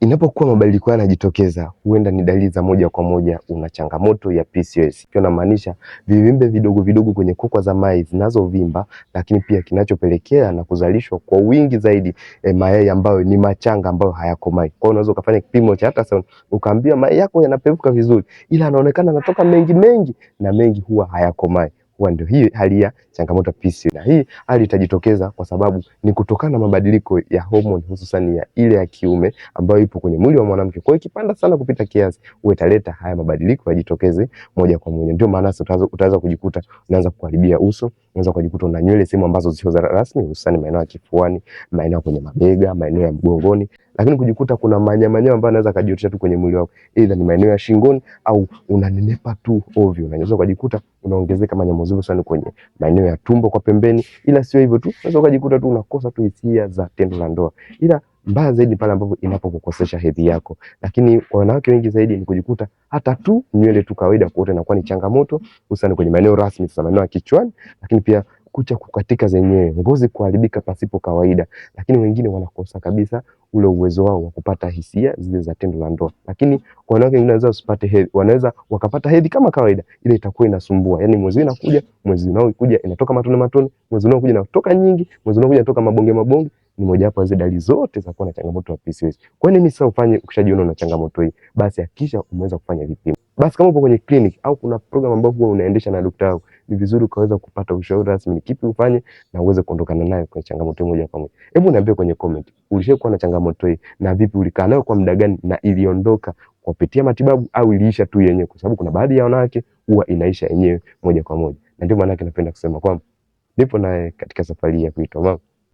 Inapokuwa mabadiliko yanajitokeza, huenda ni dalili za moja kwa moja una changamoto ya PCOS. Ikiwa namaanisha vivimbe vidogo vidogo kwenye kokwa za mayai zinazovimba, lakini pia kinachopelekea na kuzalishwa kwa wingi zaidi mayai ambayo ni machanga ambayo hayakomai. Kwa hiyo unaweza ukafanya kipimo cha ultrasound ukaambia mayai yako yanapevuka vizuri, ila yanaonekana yanatoka mengi na mengi huwa hayakomai. Huwa ndio hii hali ya changamoto ya PCOS. Na hii hali itajitokeza kwa sababu ni kutokana na mabadiliko ya hormone, hususan ya ile ya kiume ambayo ipo kwenye mwili wa mwanamke. Kwa hiyo ikipanda sana kupita kiasi, huwa italeta haya mabadiliko yajitokeze moja kwa moja. Ndio maana utaweza kujikuta unaanza kuharibia uso, unaweza kujikuta una nywele sehemu ambazo sio rasmi, hususan maeneo ya kifuani, maeneo kwenye mabega, maeneo ya mgongoni, lakini kujikuta kuna manyama ambayo yanaweza kujiotea tu kwenye mwili wako, aidha ni maeneo ya shingoni au unanenepa tu ovyo. Unaweza kujikuta unaongezeka manyama sana kwenye maeneo ya tumbo kwa pembeni, ila sio hivyo tu, unaweza kujikuta tu unakosa tu hisia za tendo la ndoa, ila mbaya zaidi pale ambapo inapokukosesha hedhi yako. Lakini kwa wanawake wengi zaidi ni kujikuta hata tu nywele tu kawaida kuota inakuwa ni changamoto, hususan kwenye maeneo rasmi, sasa maeneo ya kichwani, lakini pia kucha kukatika zenyewe, ngozi kuharibika pasipo kawaida. Lakini wengine wanakosa kabisa ule uwezo wao wa kupata hisia zile za tendo la ndoa. Lakini kwa wanawake wengine wanaweza usipate hedhi, wanaweza wakapata hedhi kama kawaida, ile itakuwa inasumbua. Yaani mwezi unakuja, mwezi unaokuja inatoka matone, mwezi unaokuja inatoka nyingi, mwezi unaokuja inatoka mabonge. Ni moja wapo zile dalili zote za kuwa na changamoto ya PCOS. Kwa nini sasa ufanye ukishajiona una changamoto hii? Basi hakikisha umeweza kufanya vipimo. Basi kama upo kwenye clinic au kuna program ambayo huwa unaendesha na daktari wako, ni vizuri ukaweza kupata ushauri rasmi ni kipi ufanye na uweze kuondokana nayo kwenye changamoto moja kwa moja. Hebu niambie kwenye comment, ulishakuwa na changamoto hii na vipi, ulikaa nayo kwa muda gani na iliondoka kupitia matibabu au iliisha tu yenyewe? Kwa sababu kuna baadhi ya wanawake huwa inaisha yenyewe moja kwa moja. Na ndio maana napenda kusema kwamba nipo naye katika safari ya kuitwa mama.